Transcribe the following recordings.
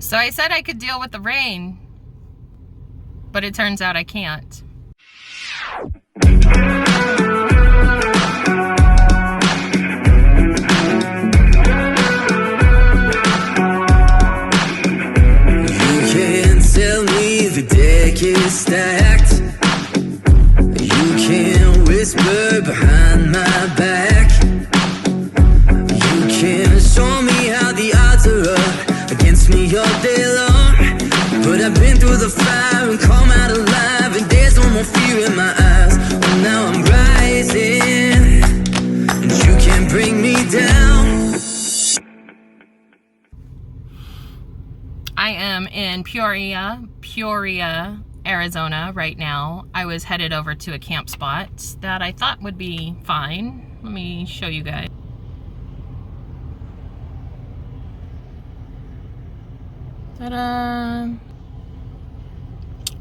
So I said I could deal with the rain, but it turns out I can't. You can't tell me the deck is stacked. You can't whisper behind my back. You can't show me how the odds are up against me all day long. But I've been through the fire and come out alive, and there's no more fear in my eyes. Oh, now I'm rising, and you can't bring me down. I am in Peoria, Arizona right now. I was headed over to a camp spot that I thought would be fine. Let me show you guys. Ta-da!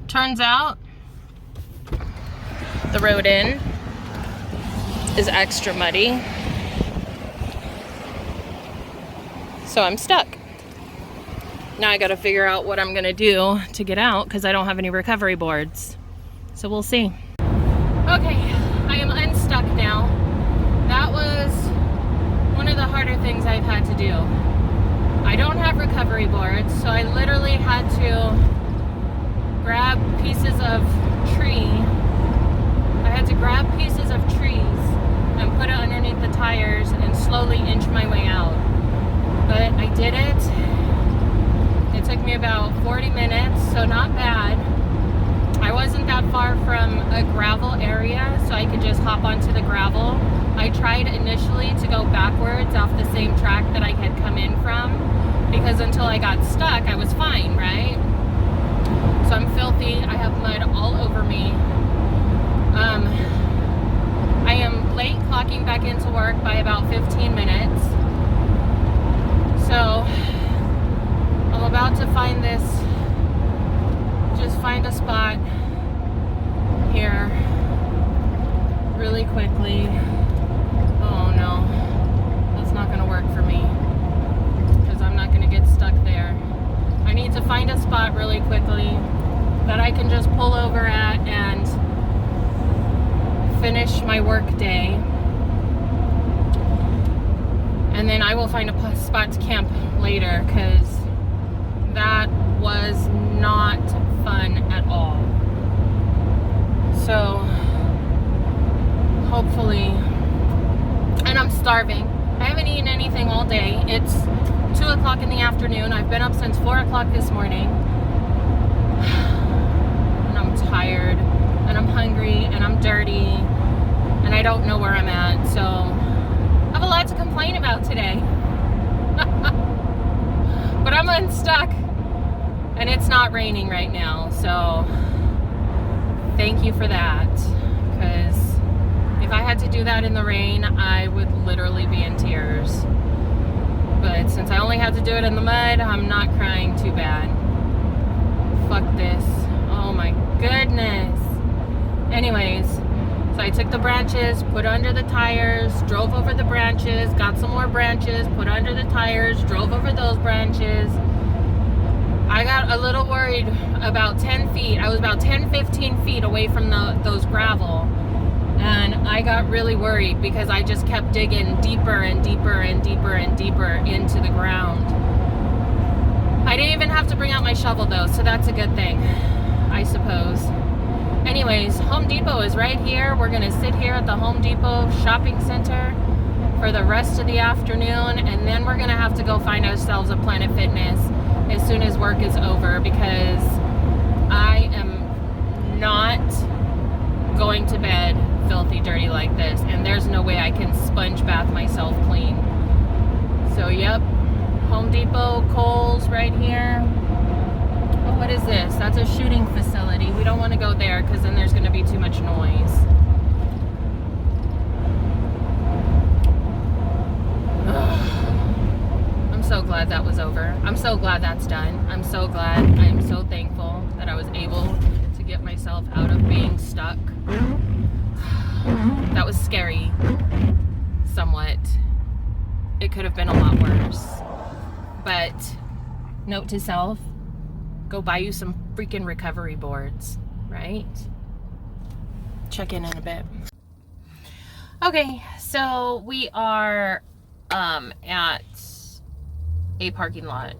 Turns out the road in is extra muddy, so I'm stuck. Now I gotta figure out what I'm gonna do to get out because I don't have any recovery boards. So we'll see. Okay, I am unstuck now. That was one of the harder things I've had to do. I don't have recovery boards, so I literally had to grab pieces of tree. I had to grab pieces of trees and put it underneath the tires and slowly inch my way out. But I did it. It took me about 40 minutes, so not bad. I wasn't that far from a gravel area, so I could just hop onto the gravel. I tried initially to go backwards off the same track that I had come in from, because until I got stuck, I was fine, right? So I'm filthy. I have mud all over me. I am late clocking back into work by about 15 minutes. So I'm about to find this, just find a spot here really quickly. Oh no, that's not gonna work for me because I'm not gonna get stuck there. I need to find a spot really quickly that I can just pull over at and finish my work day. And then I will find a spot to camp later because that was not fun at all. So hopefully, and I'm starving. I haven't eaten anything all day. It's 2 o'clock in the afternoon. I've been up since 4 o'clock this morning. And I'm tired, and I'm hungry, and I'm dirty, and I don't know where I'm at. So I have a lot to complain about today. But I'm unstuck, and it's not raining right now. So thank you for that, because if I had to do that in the rain, I would literally be in tears. But since I only had to do it in the mud, I'm not crying too bad. Fuck this. Oh my goodness. Anyways, so I took the branches, put under the tires, drove over the branches, got some more branches, put under the tires, drove over those branches. I got a little worried about 10 feet. I was about 10, 15 feet away from those gravel. And I got really worried because I just kept digging deeper and deeper and deeper and deeper into the ground. I didn't even have to bring out my shovel though, so that's a good thing, I suppose. Anyways, Home Depot is right here. We're gonna sit here at the Home Depot shopping center for the rest of the afternoon, and then we're gonna have to go find ourselves a Planet Fitness as soon as work is over, because I am not going to bed filthy dirty like this, and there's no way I can sponge bath myself clean. So yep, Home Depot, Kohl's right here. Oh, what is this? That's a shooting facility. We don't want to go there because then there's going to be too much noise. I'm so glad that was over. I'm so glad that's done. I'm so glad. I'm so thankful that I was able to get myself out of being stuck. That was scary, somewhat. It could have been a lot worse, but Note to self, go buy you some freaking recovery boards, right? Check in a bit. Okay, so we are at a parking lot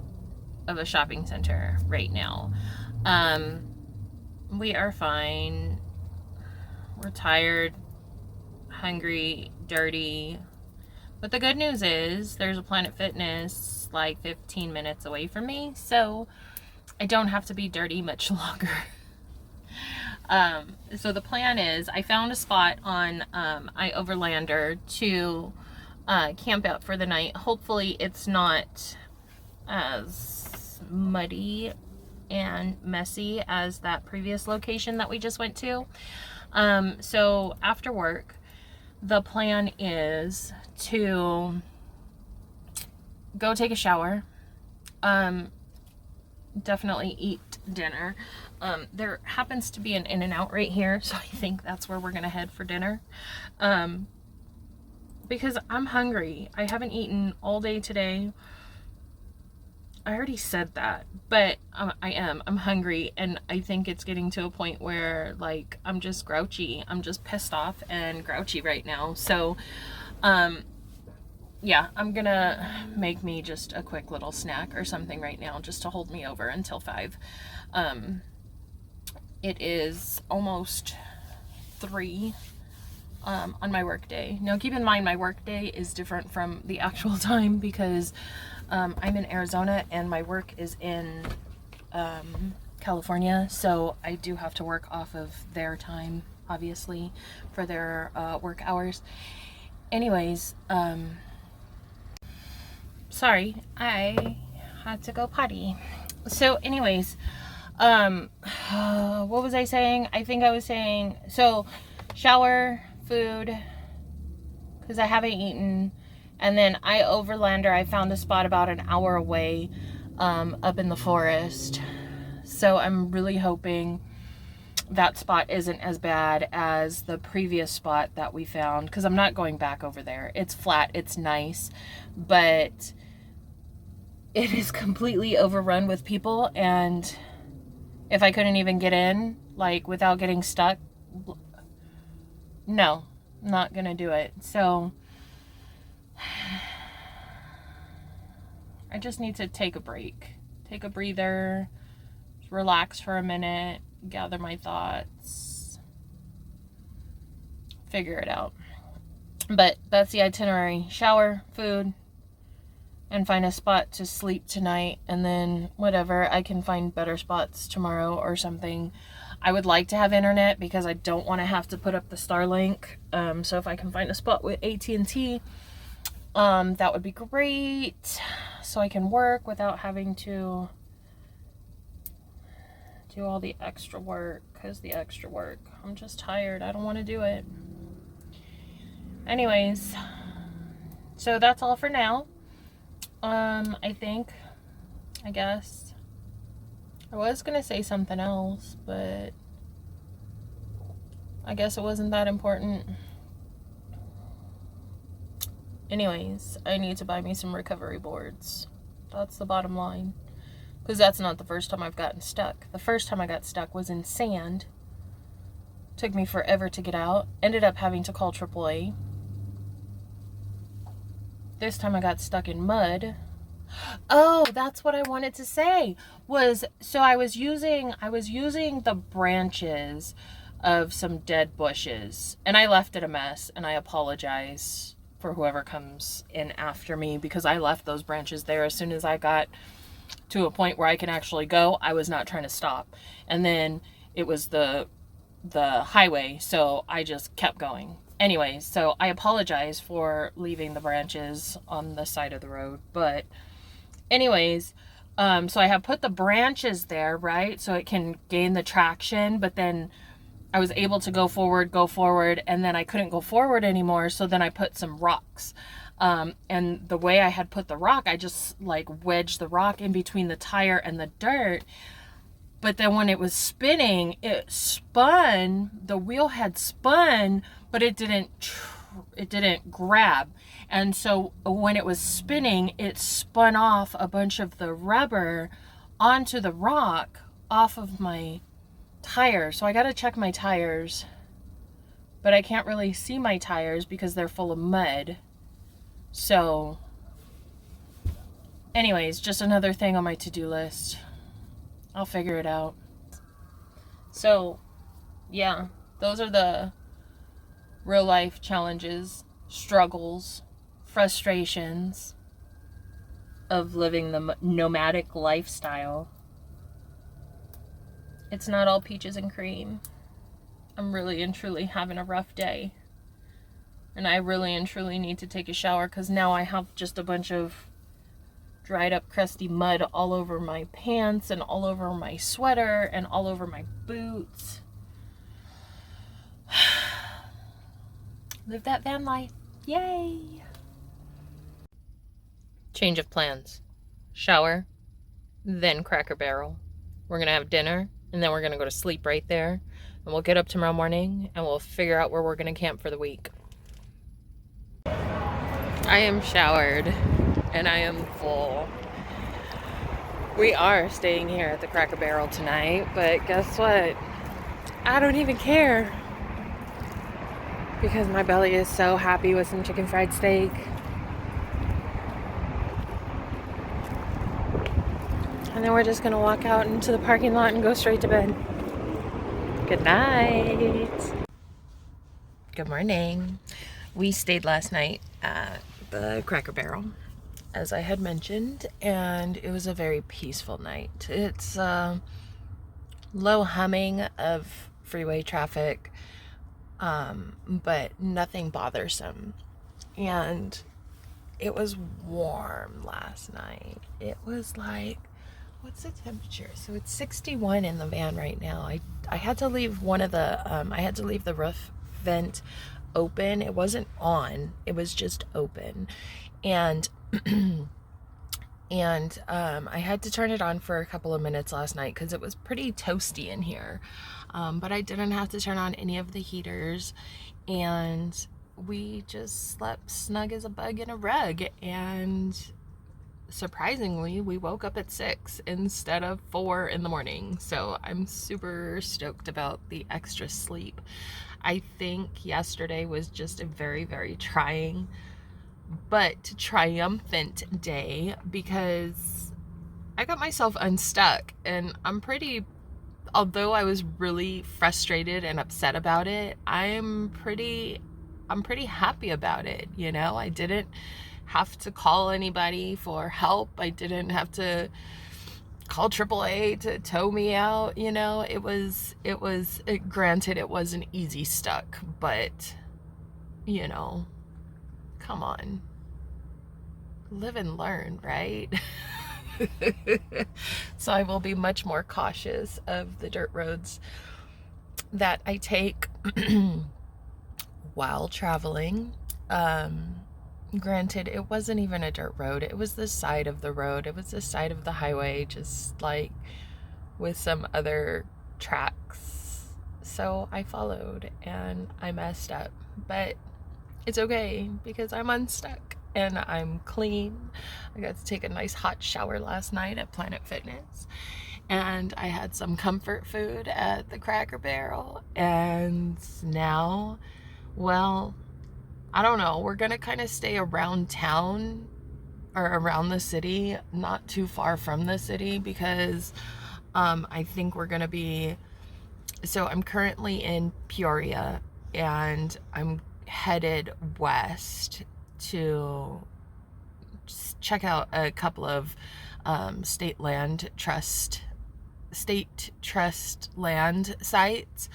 of a shopping center right now. We are fine. We're tired, hungry, dirty. But the good news is there's a Planet Fitness like 15 minutes away from me, so I don't have to be dirty much longer. So the plan is I found a spot on iOverlander to camp out for the night. Hopefully it's not as muddy and messy as that previous location that we just went to. So after work, the plan is to go take a shower, definitely eat dinner. There happens to be an In-N-Out right here, so I think that's where we're gonna head for dinner, because I'm hungry. I haven't eaten all day today. I already said that, but I'm hungry, and I think it's getting to a point where, like, I'm just grouchy. I'm just pissed off and grouchy right now. So, yeah, I'm gonna make me just a quick little snack or something right now just to hold me over until 5. It is almost 3 on my work day. Now, keep in mind, my work day is different from the actual time because I'm in Arizona and my work is in California, so I do have to work off of their time, obviously, for their work hours. Anyways, sorry, I had to go potty. So anyways, what was I saying? I think I was saying, so shower, food, because I haven't eaten. And then iOverlander, I found a spot about an hour away, up in the forest. So I'm really hoping that spot isn't as bad as the previous spot that we found, because I'm not going back over there. It's flat, it's nice, but it is completely overrun with people, and if I couldn't even get in, like, without getting stuck, no, I'm not gonna do it. So I just need to take a break, take a breather, relax for a minute, gather my thoughts, figure it out. But that's the itinerary: shower, food, and find a spot to sleep tonight, and then whatever, I can find better spots tomorrow or something. I would like to have internet because I don't want to have to put up the Starlink. So if I can find a spot with AT&T, that would be great, so I can work without having to do all the extra work, because the extra work, I'm just tired. I don't want to do it. Anyways, so that's all for now. I guess I was gonna say something else, but I guess it wasn't that important. Anyways, I need to buy me some recovery boards. That's the bottom line. Because that's not the first time I've gotten stuck. The first time I got stuck was in sand. Took me forever to get out. Ended up having to call AAA. This time I got stuck in mud. Oh, that's what I wanted to say. So I was using the branches of some dead bushes, and I left it a mess, and I apologize for whoever comes in after me, because I left those branches there as soon as I got to a point where I can actually go. I was not trying to stop, and then it was the highway, so I just kept going. Anyways, so I apologize for leaving the branches on the side of the road, but anyways, so I have put the branches there, right, so it can gain the traction, but then I was able to go forward, and then I couldn't go forward anymore, so then I put some rocks. And the way I had put the rock, I just like wedged the rock in between the tire and the dirt. But then when it was spinning, it spun, the wheel had spun, but it didn't grab. And so when it was spinning, it spun off a bunch of the rubber onto the rock off of my tire. So I got to check my tires, but I can't really see my tires because they're full of mud. So anyways, just another thing on my to-do list. I'll figure it out. So yeah, those are the real life challenges, struggles, frustrations of living the nomadic lifestyle. It's not all peaches and cream. I'm really and truly having a rough day. And I really and truly need to take a shower because now I have just a bunch of dried up crusty mud all over my pants and all over my sweater and all over my boots. Live that van life. Yay! Change of plans. Shower, then Cracker Barrel. We're gonna have dinner, and then we're gonna go to sleep right there. And we'll get up tomorrow morning, and we'll figure out where we're gonna camp for the week. I am showered, and I am full. We are staying here at the Cracker Barrel tonight, but guess what? I don't even care. Because my belly is so happy with some chicken fried steak. And then we're just gonna walk out into the parking lot and go straight to bed. Good night. Good morning. We stayed last night at the Cracker Barrel, as I had mentioned, and it was a very peaceful night. It's low humming of freeway traffic, but nothing bothersome. And it was warm last night. It was like, what's the temperature? So it's 61 in the van right now. I had to leave one of the I had to leave the roof vent open. It wasn't on, it was just open. And I had to turn it on for a couple of minutes last night because it was pretty toasty in here. But I didn't have to turn on any of the heaters, and we just slept snug as a bug in a rug. And surprisingly, we woke up at 6 instead of 4 in the morning. So I'm super stoked about the extra sleep. I think yesterday was just a very, very trying but triumphant day because I got myself unstuck, and although I was really frustrated and upset about it, I'm pretty happy about it. You know, I didn't have to call anybody for help. I didn't have to call AAA to tow me out. You know, granted, it wasn't easy stuck, but you know, come on, live and learn, right? So I will be much more cautious of the dirt roads that I take while traveling. Granted, it wasn't even a dirt road. It was the side of the road. It was the side of the highway, just like with some other tracks. So I followed and I messed up, but it's okay because I'm unstuck and I'm clean. I got to take a nice hot shower last night at Planet Fitness, and I had some comfort food at the Cracker Barrel. And now, well, I don't know, we're gonna kind of stay around town or around the city, not too far from the city, because I think we're gonna be, so I'm currently in Peoria and I'm headed west to check out a couple of state trust land sites.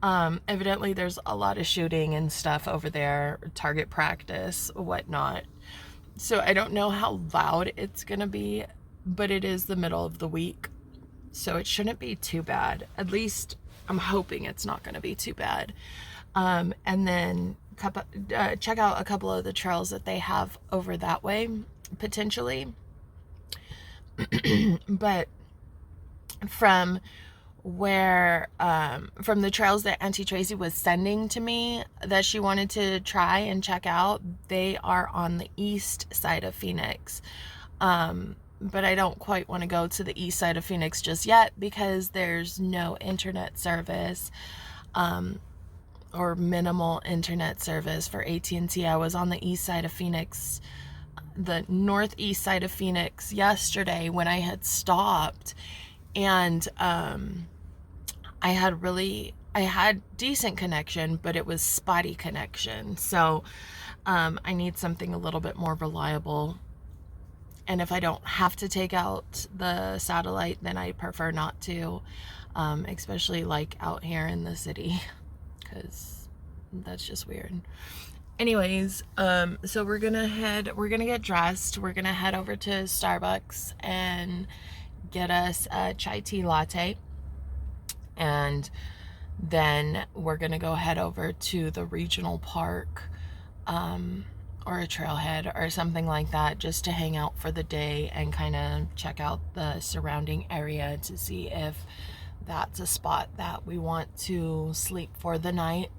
Evidently there's a lot of shooting and stuff over there, target practice, whatnot. So I don't know how loud it's gonna be, but it is the middle of the week, so it shouldn't be too bad. At least I'm hoping it's not gonna be too bad. And then check out a couple of the trails that they have over that way, potentially. But from where from the trails that Auntie Tracy was sending to me that she wanted to try and check out, they are on the east side of Phoenix. But I don't quite want to go to the east side of Phoenix just yet because there's no internet service, or minimal internet service for AT&T. I was on the east side of Phoenix, the northeast side of Phoenix yesterday when I had stopped, and I had decent connection, but it was spotty connection. So I need something a little bit more reliable. And if I don't have to take out the satellite, then I prefer not to, especially like out here in the city, because that's just weird. Anyways, so we're gonna get dressed. We're gonna head over to Starbucks and get us a chai tea latte. And then we're gonna go head over to the regional park, or a trailhead or something like that, just to hang out for the day and kind of check out the surrounding area to see if that's a spot that we want to sleep for the night.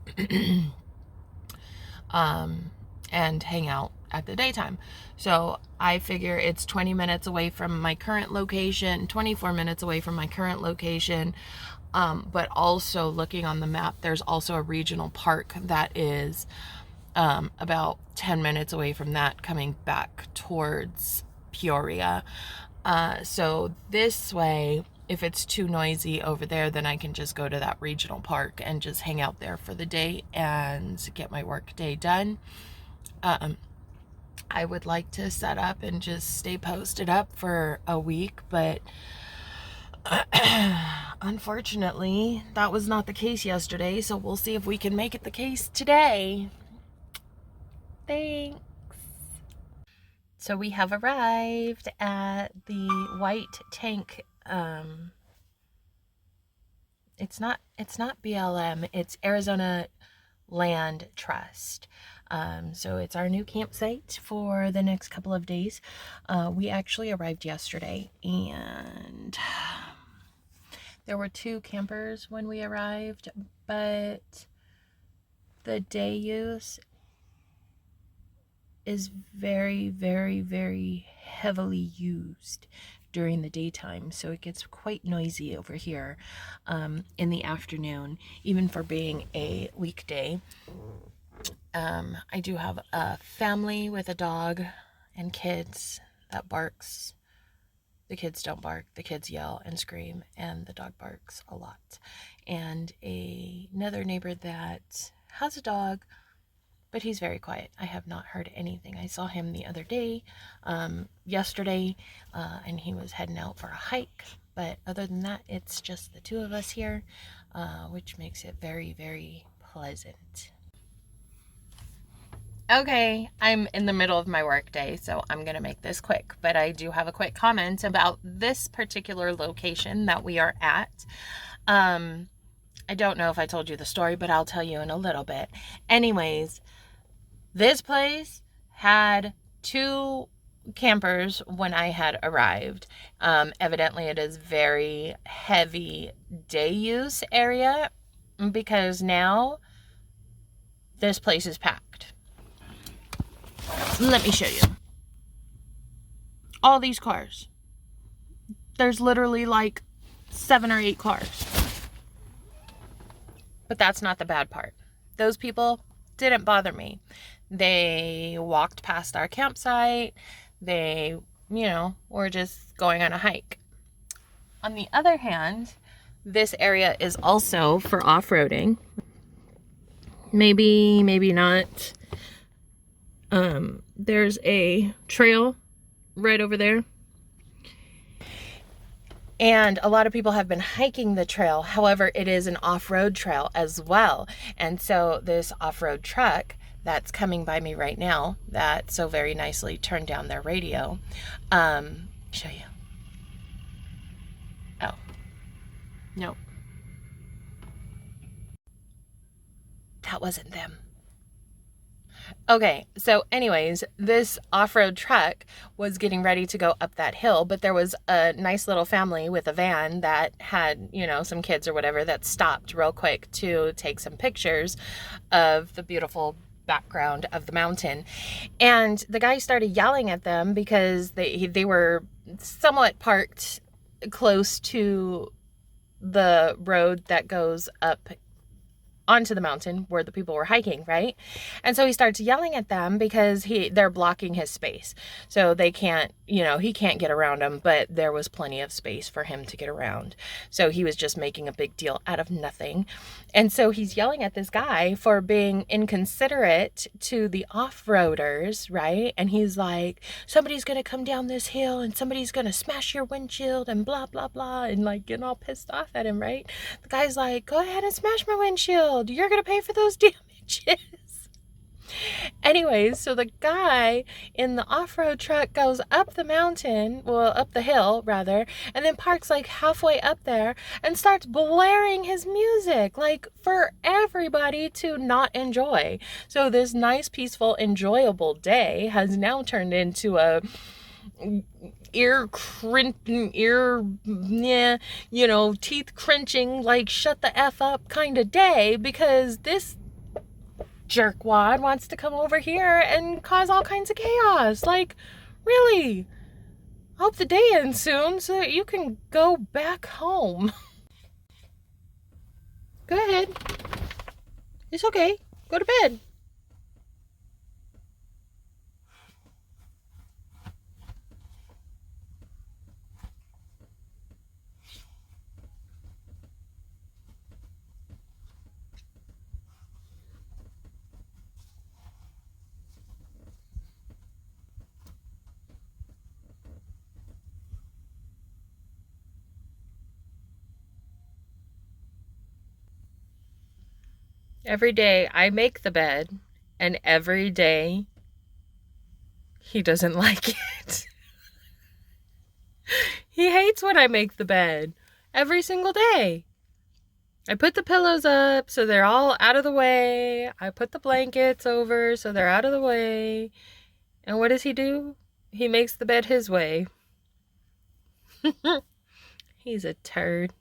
And hang out at the daytime. So I figure it's 20 minutes away from my current location, 24 minutes away from my current location. But also looking on the map, there's also a regional park that is about 10 minutes away from that, coming back towards Peoria. So this way, if it's too noisy over there, then I can just go to that regional park and just hang out there for the day and get my work day done. I would like to set up and just stay posted up for a week, but unfortunately, that was not the case yesterday, so we'll see if we can make it the case today. Thanks. So we have arrived at the White Tank. It's not BLM, it's Arizona Land Trust. So it's our new campsite for the next couple of days. We actually arrived yesterday, and there were 2 campers when we arrived, but the day use is very, very, very heavily used during the daytime, so it gets quite noisy over here in the afternoon, even for being a weekday. I do have a family with a dog and kids that barks. The kids don't bark, the kids yell and scream, and the dog barks a lot. And another neighbor that has a dog, but he's very quiet. I have not heard anything. I saw him the other day, yesterday, and he was heading out for a hike. But other than that, it's just the 2 of us here, which makes it very, very pleasant. Okay, I'm in the middle of my work day, so I'm going to make this quick. But I do have a quick comment about this particular location that we are at. I don't know if I told you the story, but I'll tell you in a little bit. Anyways, this place had 2 campers when I had arrived. Evidently, it is very heavy day use area, because now this place is packed. Let me show you. All these cars. There's literally like 7 or 8 cars. But that's not the bad part. Those people didn't bother me. They walked past our campsite. They, were just going on a hike. On the other hand, this area is also for off-roading. Maybe not. There's a trail right over there. And a lot of people have been hiking the trail. However, it is an off-road trail as well. And so this off-road truck that's coming by me right now, that so very nicely turned down their radio, show you. Oh, no. That wasn't them. Okay, so anyways, this off-road truck was getting ready to go up that hill, but there was a nice little family with a van that had, some kids or whatever that stopped real quick to take some pictures of the beautiful background of the mountain. And the guy started yelling at them because they were somewhat parked close to the road that goes up onto the mountain where the people were hiking, right? And so he starts yelling at them because they're blocking his space. So they can't, he can't get around them, but there was plenty of space for him to get around. So he was just making a big deal out of nothing. And so he's yelling at this guy for being inconsiderate to the off-roaders, right? And he's like, somebody's going to come down this hill and somebody's going to smash your windshield and blah, blah, blah, and like getting all pissed off at him, right? The guy's like, go ahead and smash my windshield. You're going to pay for those damages. Anyways, so the guy in the off-road truck goes up the mountain, well, up the hill rather, and then parks like halfway up there and starts blaring his music, like for everybody to not enjoy. So this nice, peaceful, enjoyable day has now turned into a teeth crunching, like shut the F up kind of day because this jerkwad wants to come over here and cause all kinds of chaos. Like, really? Hope the day ends soon so that you can go back home. Go ahead. It's okay. Go to bed. Every day I make the bed, and every day he doesn't like it. He hates when I make the bed. Every single day. I put the pillows up so they're all out of the way. I put the blankets over so they're out of the way. And what does he do? He makes the bed his way. He's a turd.